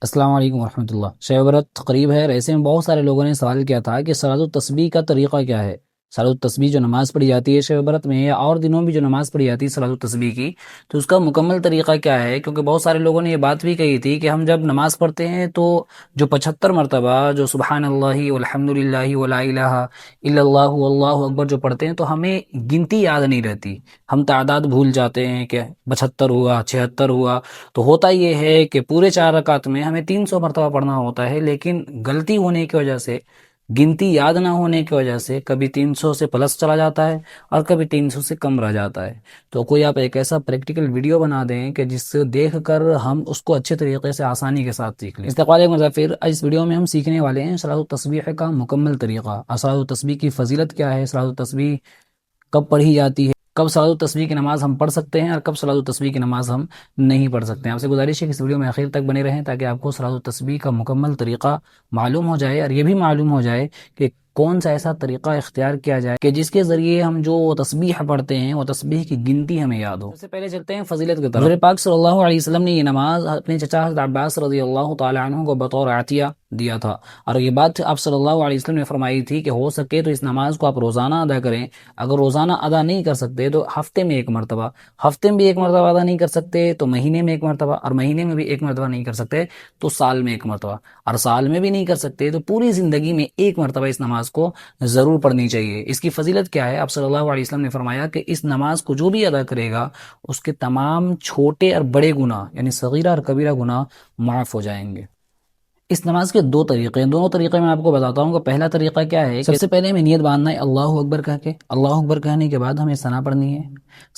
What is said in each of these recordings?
السلام علیکم ورحمۃ اللہ۔ شب برات قریب ہے، ایسے میں بہت سارے لوگوں نے سوال کیا تھا کہ صلاۃ التسبیح کا طریقہ کیا ہے۔ صلاۃ التسبیح جو نماز پڑھی جاتی ہے شب برات میں یا اور دنوں بھی جو نماز پڑھی جاتی ہے صلاۃ التسبیح کی، تو اس کا مکمل طریقہ کیا ہے؟ کیونکہ بہت سارے لوگوں نے یہ بات بھی کہی تھی کہ ہم جب نماز پڑھتے ہیں تو جو 75 مرتبہ جو سبحان اللہ والحمد للہ ولا الہ الا اللہ واللہ اکبر جو پڑھتے ہیں تو ہمیں گنتی یاد نہیں رہتی، ہم تعداد بھول جاتے ہیں کہ 75 ہوا 76 ہوا۔ تو ہوتا یہ ہے کہ پورے 4 رکعت میں ہمیں 300 مرتبہ پڑھنا ہوتا ہے، لیکن غلطی ہونے کی وجہ سے، گنتی یاد نہ ہونے کی وجہ سے کبھی 300 سے پلس چلا جاتا ہے اور کبھی 300 سے کم رہ جاتا ہے۔ تو کوئی آپ ایک ایسا پریکٹیکل ویڈیو بنا دیں کہ جس سے دیکھ کر ہم اس کو اچھے طریقے سے آسانی کے ساتھ سیکھ لیں۔ استقبال مظفر، اس ویڈیو میں ہم سیکھنے والے ہیں صلاۃ التسبیح کا مکمل طریقہ، صلاۃ التسبیح کی فضیلت کیا ہے، صلاۃ التسبیح کب پڑھی جاتی ہے، کب صلاۃ التسبیح کی نماز ہم پڑھ سکتے ہیں اور کب صلاۃ التسبیح کی نماز ہم نہیں پڑھ سکتے ہیں۔ آپ سے گزارش ہے کہ اس ویڈیو میں آخر تک بنے رہیں تاکہ آپ کو صلاۃ التسبیح کا مکمل طریقہ معلوم ہو جائے اور یہ بھی معلوم ہو جائے کہ کون سا ایسا طریقہ اختیار کیا جائے کہ جس کے ذریعے ہم جو تسبیح پڑھتے ہیں وہ تسبیح کی گنتی ہمیں یاد ہو۔ سب سے پہلے چلتے ہیں فضیلت کی طرف۔ حضور پاک صلی اللہ علیہ وسلم نے یہ نماز اپنے چچا حضرت عباس رضی اللہ تعالی عنہ کو بطور عطیہ دیا تھا، اور یہ بات آپ صلی اللہ علیہ وسلم نے فرمائی تھی کہ ہو سکے تو اس نماز کو آپ روزانہ ادا کریں، اگر روزانہ ادا نہیں کر سکتے تو ہفتے میں ایک مرتبہ، ہفتے میں بھی ایک مرتبہ ادا نہیں کر سکتے تو مہینے میں ایک مرتبہ، اور مہینے میں بھی ایک مرتبہ نہیں کر سکتے تو سال میں ایک مرتبہ، اور سال میں بھی نہیں کر سکتے تو پوری زندگی میں ایک مرتبہ اس نماز کو ضرور پڑھنی چاہیے۔ اس کی فضیلت کیا ہے؟ آپ صلی اللہ علیہ وسلم نے فرمایا کہ اس نماز کو جو بھی ادا کرے گا اس کے تمام چھوٹے اور بڑے گناہ یعنی صغیرہ اور کبیرہ گناہ معاف ہو جائیں گے۔ اس نماز کے دو طریقے ہیں، دونوں طریقے میں آپ کو بتاتا ہوں کہ پہلا طریقہ کیا ہے۔ سب سے پہلے ہمیں نیت باندھنا ہے اللہ اکبر کہہ کے، اللہ اکبر کہنے کے بعد ہمیں ثنا پڑھنی ہے،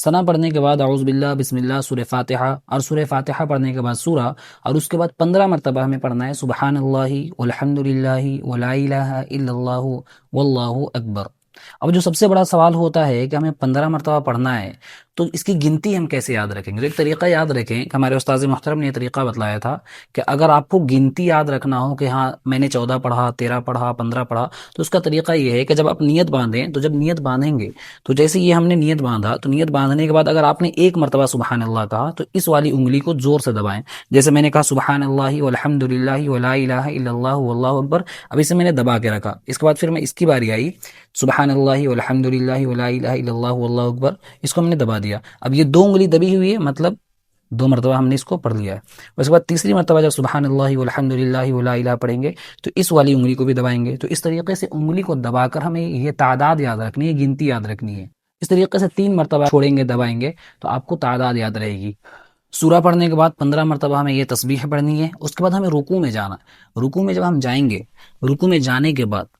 ثنا پڑھنے کے بعد اعوذ باللہ بسم اللہ سورہ فاتحہ، اور سورہ فاتحہ پڑھنے کے بعد سورہ، اور اس کے بعد 15 مرتبہ ہمیں پڑھنا ہے سبحان اللہ والحمد للہ ولا الہ الا اللہ واللہ اکبر۔ اب جو سب سے بڑا سوال ہوتا ہے کہ ہمیں 15 مرتبہ پڑھنا ہے تو اس کی گنتی ہم کیسے یاد رکھیں گے؟ تو ایک طریقہ یاد رکھیں کہ ہمارے استاذ محترم نے یہ طریقہ بتلایا تھا کہ اگر آپ کو گنتی یاد رکھنا ہو کہ ہاں میں نے 14 پڑھا، 13 پڑھا، 15 پڑھا، تو اس کا طریقہ یہ ہے کہ جب آپ نیت باندھیں تو جب نیت باندھیں گے تو جیسے یہ ہم نے نیت باندھا تو نیت باندھنے کے بعد اگر آپ نے ایک مرتبہ سبحان اللہ کہا تو اس والی انگلی کو زور سے دبائیں، جیسے میں نے کہا سبحان اللہ والحمد للہ ولا الہ الا اللہ واللہ اکبر، اب اسے میں نے دبا کے رکھا، اس کے بعد پھر میں اس کی باری آئی سبحان اللہ والحمد للہ ولا الہ الا اللہ واللہ اکبر، اس کو ہم نے دبا دیا، اب یہ دو انگلی دبی ہوئی ہے، مطلب 2 مرتبہ ہم نے اس کو پڑھ لیا ہے۔ اس کے بعد تیسری مرتبہ جب سبحان اللہ والحمد للہ ولا الہ پڑھیں گے تو اس والی انگلی کو بھی دبائیں گے، تو اس طریقے سے انگلی کو دبا کر ہمیں یہ تعداد یاد رکھنی ہے، گنتی یاد رکھنی ہے۔ اس طریقے سے 3 مرتبہ چھوڑیں گے دبائیں گے تو آپ کو تعداد یاد رہے گی۔ سورہ پڑھنے کے بعد 15 مرتبہ ہمیں یہ تسبیح پڑھنی ہے، اس کے بعد ہمیں رکوع میں جانا ہے، رکوع میں جب ہم جائیں گے، رکوع میں جانے کے بعد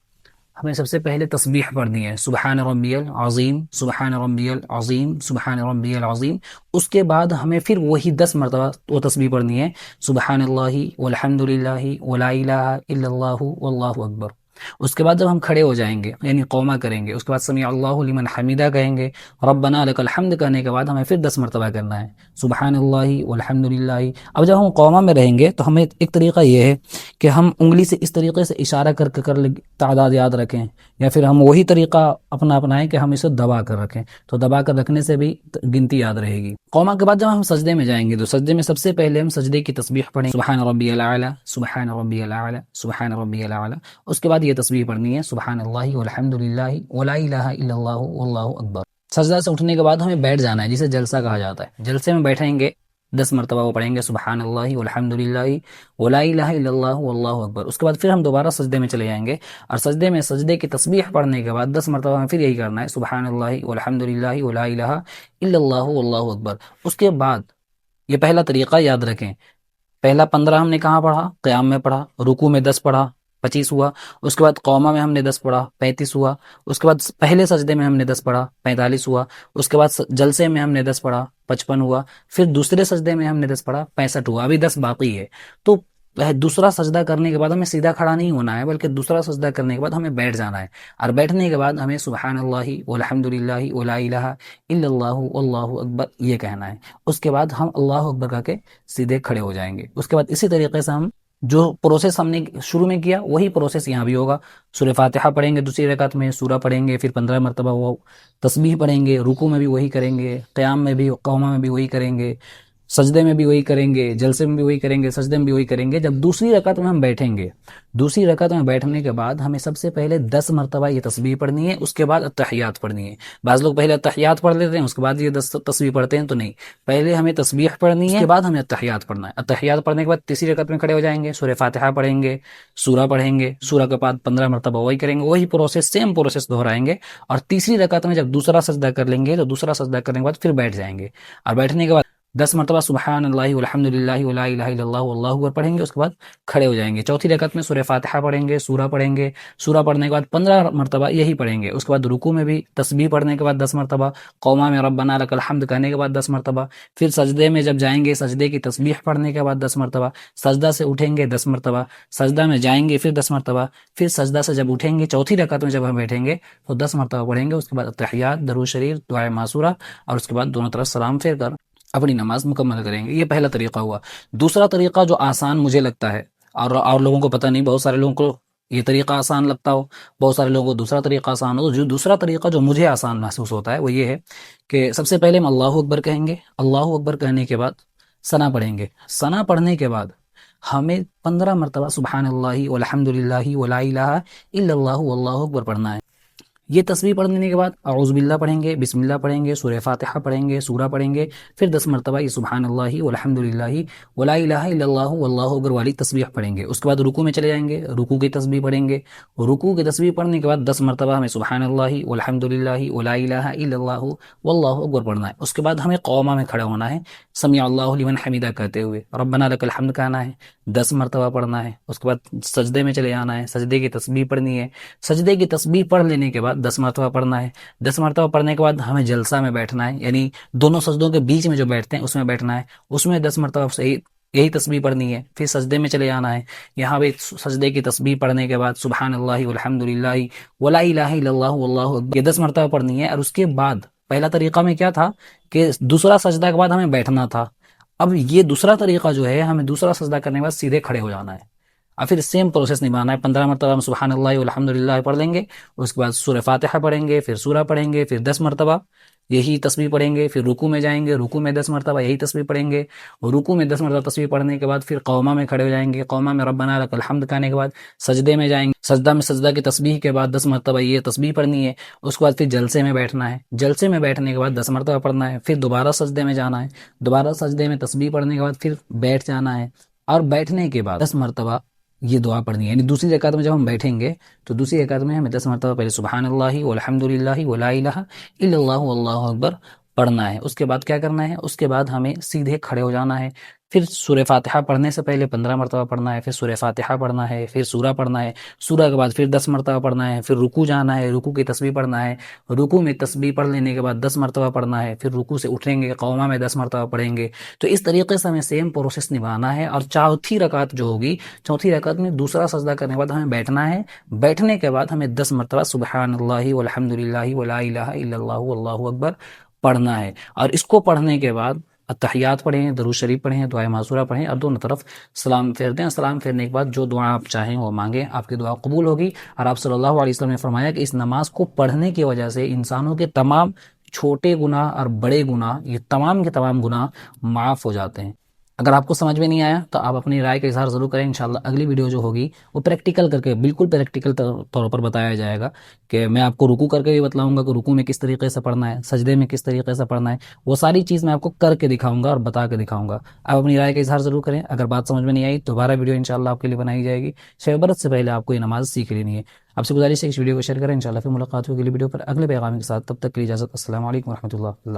ہمیں سب سے پہلے تسبیح پڑھنی ہے سبحان ربی العظیم، سبحان ربی العظیم، سبحان ربی العظیم، اس کے بعد ہمیں پھر وہی 10 مرتبہ وہ تسبیح پڑھنی ہے سبحان اللہ والحمد للہ ولا الہ الا اللہ واللہ اکبر۔ اس کے بعد جب ہم کھڑے ہو جائیں گے یعنی قومہ کریں گے، اس کے بعد سمیع اللہ لمن حمیدہ کہیں گے، ربنا لک الحمد کہنے کے بعد ہمیں پھر 10 مرتبہ کرنا ہے سبحان اللہ والحمد للہ۔ اب جب ہم قومہ میں رہیں گے تو ہمیں ایک طریقہ یہ ہے کہ ہم انگلی سے اس طریقے سے اشارہ کر کے تعداد یاد رکھیں، یا پھر ہم وہی طریقہ اپنائیں کہ ہم اسے دبا کر رکھیں، تو دبا کر رکھنے سے بھی گنتی یاد رہے گی۔ قومہ کے بعد جب ہم سجدے میں جائیں گے تو سجدے میں سب سے پہلے ہم سجدے کی تسبیح پڑھیں سبحان ربی الاعلی، سبحان ربی الاعلی، سبحان ربی الاعلی، اس کے بعد یہ تسبیح پڑھنی ہے سبحان اللہ والحمد للہ ولا الہ الا اللہ واللہ اکبر۔ سجدہ سے اٹھنے کے بعد ہمیں بیٹھ جانا ہے، جسے جلسہ کہا جاتا ہے، جلسے میں بیٹھیں گے 10 مرتبہ وہ پڑھیں گے سبحان اللہ والحمد للہ ولا الہ الا اللہ واللہ اکبر، اس کے بعد پھر ہم دوبارہ سجدے میں چلے جائیں گے، اور سجدے میں سجدے کی تسبیح پڑھنے کے بعد 10 مرتبہ ہمیں پھر یہی کرنا ہے سبحان اللہ والحمد للہ ولا الہ الا اللہ واللہ اکبر۔ اس کے بعد یہ پہلا طریقہ یاد رکھیں، پہلا 15 ہم نے کہاں پڑھا؟ قیام میں پڑھا، رکوع میں 10 پڑھا 25 ہوا، اس کے بعد قومہ میں ہم نے 10 پڑھا 35 ہوا، اس کے بعد پہلے سجدے میں ہم نے 10 پڑھا 45 ہوا، اس کے بعد جلسے میں ہم نے 10 پڑھا 55 ہوا، پھر دوسرے سجدے میں ہم نے 10 پڑھا 65 ہوا، ابھی 10 باقی ہے۔ تو دوسرا سجدہ کرنے کے بعد ہمیں سیدھا کھڑا نہیں ہونا ہے، بلکہ دوسرا سجدہ کرنے کے بعد ہمیں بیٹھ جانا ہے، اور بیٹھنے کے بعد ہمیں سبحان اللہ والحمد للہ ولا الہ الا اللہ واللہ اکبر یہ کہنا ہے، اس کے بعد ہم اللہ اکبر کہہ کے سیدھے کھڑے ہو جائیں گے۔ اس کے بعد اسی طریقے سے ہم جو پروسیس ہم نے شروع میں کیا وہی پروسیس یہاں بھی ہوگا، سورہ فاتحہ پڑھیں گے دوسری رکعت میں، سورہ پڑھیں گے، پھر 15 مرتبہ وہ تسبیح پڑھیں گے، رکوع میں بھی وہی کریں گے، قیام میں بھی قومہ میں بھی وہی کریں گے، سجدے میں بھی وہی کریں گے، جلسے میں بھی وہی کریں گے، سجدے میں بھی وہی کریں گے۔ جب دوسری رکعت میں ہم بیٹھیں گے، دوسری رکعت میں بیٹھنے کے بعد ہمیں سب سے پہلے 10 مرتبہ یہ تسبیح پڑھنی ہے، اس کے بعد التحیات پڑھنی ہے۔ بعض لوگ پہلے التحیات پڑھ لیتے ہیں، اس کے بعد یہ 10 تسبیح پڑھتے ہیں، تو نہیں، پہلے ہمیں تسبیح پڑھنی ہے، اس کے بعد ہمیں التحیات پڑھنا ہے۔ التحیات پڑھنے کے بعد تیسری رکعت میں کھڑے ہو جائیں گے، سورہ فاتحہ پڑھیں گے، سورہ پڑھیں گے، سورہ کے بعد 15 مرتبہ وہی کریں گے، وہی پروسیس، سیم پروسیس دہرائیں گے۔ اور تیسری رکعت میں جب دوسرا سجدہ کر لیں گے تو دوسرا سجدہ کرنے کے بعد پھر بیٹھ جائیں گے، اور بیٹھنے کے بعد 10 مرتبہ سبحان اللہ والحمد للہ ولا الہ الا اللہ واللہ اکبر پڑھیں گے، اس کے بعد کھڑے ہو جائیں گے۔ چوتھی رکعت میں سورہ فاتحہ پڑھیں گے، سورہ پڑھیں گے، سورہ پڑھنے کے بعد 15 مرتبہ یہی پڑھیں گے۔ اس کے بعد رکوع میں بھی تسبیح پڑھنے کے بعد 10 مرتبہ، قوما میں ربنا لک الحمد کہنے کے بعد 10 مرتبہ، پھر سجدے میں جب جائیں گے سجدے کی تسبیح پڑھنے کے بعد 10 مرتبہ، سجدہ سے اٹھیں گے 10 مرتبہ، سجدہ میں جائیں گے پھر 10 مرتبہ، پھر سجدہ سے جب اٹھیں گے چوتھی رکعت میں جب ہم بیٹھیں گے تو 10 مرتبہ پڑھیں گے۔ اس کے بعد تحیات، درود شریف، دعائے معصورہ، اور اس کے بعد دونوں طرف سلام پھیر کر اپنی نماز مکمل کریں گے۔ یہ پہلا طریقہ ہوا۔ دوسرا طریقہ جو آسان مجھے لگتا ہے، اور لوگوں کو پتہ نہیں، بہت سارے لوگوں کو یہ طریقہ آسان لگتا ہو، بہت سارے لوگوں کو دوسرا طریقہ آسان ہو۔ جو دوسرا طریقہ جو مجھے آسان محسوس ہوتا ہے وہ یہ ہے کہ سب سے پہلے ہم اللہ اکبر کہیں گے، اللہ اکبر کہنے کے بعد ثنا پڑھیں گے، ثنا پڑھنے کے بعد ہمیں 15 مرتبہ سبحان اللہ والحمد للہ ولا الہ الا اللہ واللہ اکبر پڑھنا ہے۔ یہ تسبیح پڑھنے کے بعد اعوذ باللہ پڑھیں گے، بسم اللہ پڑھیں گے، سورہ فاتحہ پڑھیں گے، سورہ پڑھیں گے، پھر 10 مرتبہ یہ سبحان اللہ والحمد للہ ولا الہ الا اللہ واللہ اکبر والی تسبیح پڑھیں گے۔ اس کے بعد رکوع میں چلے جائیں گے، رکوع کی تسبیح پڑھیں گے، رکوع کی تسبیح پڑھنے کے بعد 10 مرتبہ ہمیں سبحان اللہ والحمد للہ ولا الہ الا اللہ واللہ اکبر پڑھنا ہے۔ اس کے بعد ہمیں قوما میں کھڑا ہونا ہے، سمیع اللہ لمن حمیدہ کہتے ہوئے، ربنا لک الحمد کہنا ہے، 10 مرتبہ پڑھنا ہے۔ اس کے بعد سجدے میں چلے جانا ہے، سجدے کی تسبیح پڑھنی ہے، سجدے کی تسبیح پڑھ لینے کے بعد 10 مرتبہ پڑھنا ہے۔ 10 مرتبہ پڑھنے کے بعد ہمیں جلسہ میں بیٹھنا ہے، یعنی دونوں سجدوں کے بیچ میں جو بیٹھتے ہیں اس میں بیٹھنا ہے، اس میں 10 مرتبہ صحیح یہی تسبیح پڑھنی ہے۔ پھر سجدے میں چلے جانا ہے، یہاں پہ سجدے کی تسبیح پڑھنے کے بعد سبحان اللہ والحمد للہ ولا الہ الا اللہ واللہ اکبر یہ 10 مرتبہ پڑھنی ہے۔ اور اس کے بعد پہلا طریقہ میں کیا تھا کہ دوسرا سجدہ کے بعد ہمیں بیٹھنا تھا، اب یہ دوسرا طریقہ جو ہے ہمیں دوسرا سجدہ کرنے کے بعد سیدھے کھڑے ہو جانا ہے، اور پھر سیم پروسیس نبھانا ہے۔ 15 مرتبہ ہم سبحان اللہ والحمد للہ پڑھ لیں گے، اس کے بعد سورہ فاتحہ پڑھیں گے، پھر سورہ پڑھیں گے، پھر 10 مرتبہ یہی تسبیح پڑھیں گے، پھر رکوع میں جائیں گے، رکوع میں 10 مرتبہ یہی تسبیح پڑھیں گے، اور رکوع میں 10 مرتبہ تسبیح پڑھنے کے بعد پھر قوما میں کھڑے ہو جائیں گے، قوما میں ربنا لک الحمد کہنے کے بعد سجدے میں جائیں گے، سجدہ میں سجدہ کی تسبیح کے بعد 10 مرتبہ یہ تسبیح پڑھنی ہے۔ اس کے بعد پھر جلسے میں بیٹھنا ہے، جلسے میں بیٹھنے کے بعد 10 مرتبہ پڑھنا ہے، پھر دوبارہ سجدے میں جانا ہے، دوبارہ سجدے میں تسبیح پڑھنے کے بعد پھر بیٹھ جانا ہے، اور بیٹھنے کے بعد 10 مرتبہ یہ دعا پڑھنی ہے۔ یعنی دوسری رکعت میں جب ہم بیٹھیں گے تو دوسری رکعت میں ہمیں 10 مرتبہ پہلے سبحان اللہ والحمد للہ ولا الہ الا اللہ واللہ اکبر پڑھنا ہے۔ اس کے بعد کیا کرنا ہے؟ اس کے بعد ہمیں سیدھے کھڑے ہو جانا ہے، پھر سورہ فاتحہ پڑھنے سے پہلے 15 مرتبہ پڑھنا ہے، پھر سورہ فاتحہ پڑھنا ہے، پھر سورہ پڑھنا ہے، سورہ کے بعد پھر 10 مرتبہ پڑھنا ہے، پھر رکوع جانا ہے، رکوع کی تسبیح پڑھنا ہے، رکوع میں تسبیح پڑھ لینے کے بعد 10 مرتبہ پڑھنا ہے، پھر رکوع سے اٹھیں گے، قوما میں 10 مرتبہ پڑھیں گے۔ تو اس طریقے سے ہمیں سیم پروسیس نبھانا ہے۔ اور چوتھی رکعت جو ہوگی، چوتھی رکعت میں دوسرا سجدہ کرنے کے بعد ہمیں بیٹھنا ہے، بیٹھنے کے بعد ہمیں 10 مرتبہ سبحان اللہ والحمد للہ ولا الہ الا اللہ واللہ اکبر پڑھنا ہے۔ اور اس کو پڑھنے کے بعد التحیات پڑھیں، درود شریف پڑھیں، دعائے معصورہ پڑھیں، اور دونوں طرف سلام پھیر دیں۔ سلام پھیرنے کے بعد جو دعا آپ چاہیں وہ مانگیں، آپ کی دعا قبول ہوگی۔ اور آپ صلی اللہ علیہ وسلم نے فرمایا کہ اس نماز کو پڑھنے کی وجہ سے انسانوں کے تمام چھوٹے گناہ اور بڑے گناہ، یہ تمام کے تمام گناہ معاف ہو جاتے ہیں۔ اگر آپ کو سمجھ میں نہیں آیا تو آپ اپنی رائے کا اظہار ضرور کریں، انشاءاللہ اگلی ویڈیو جو ہوگی وہ پریکٹیکل کر کے، بالکل پریکٹیکل طور پر بتایا جائے گا، کہ میں آپ کو رکوع کر کے بھی بتلاؤں گا کہ رکوع میں کس طریقے سے پڑھنا ہے، سجدے میں کس طریقے سے پڑھنا ہے، وہ ساری چیز میں آپ کو کر کے دکھاؤں گا اور بتا کے دکھاؤں گا۔ آپ اپنی رائے کا اظہار ضرور کریں۔ اگر بات سمجھ میں نہیں آئی تو دوبارہ ویڈیو انشاءاللہ آپ کے لیے بنائی جائے گی۔ شب برات سے پہلے آپ کو یہ نماز سیکھ لینی ہے۔ آپ سے گزارش ہے کہ اس ویڈیو کو شیئر کریں، انشاءاللہ پھر ملاقات ہوگی اگلی ویڈیو پر اگلے پیغام کے ساتھ۔ تب تک کے لیے اجازت، السلام علیکم ورحمۃ اللہ۔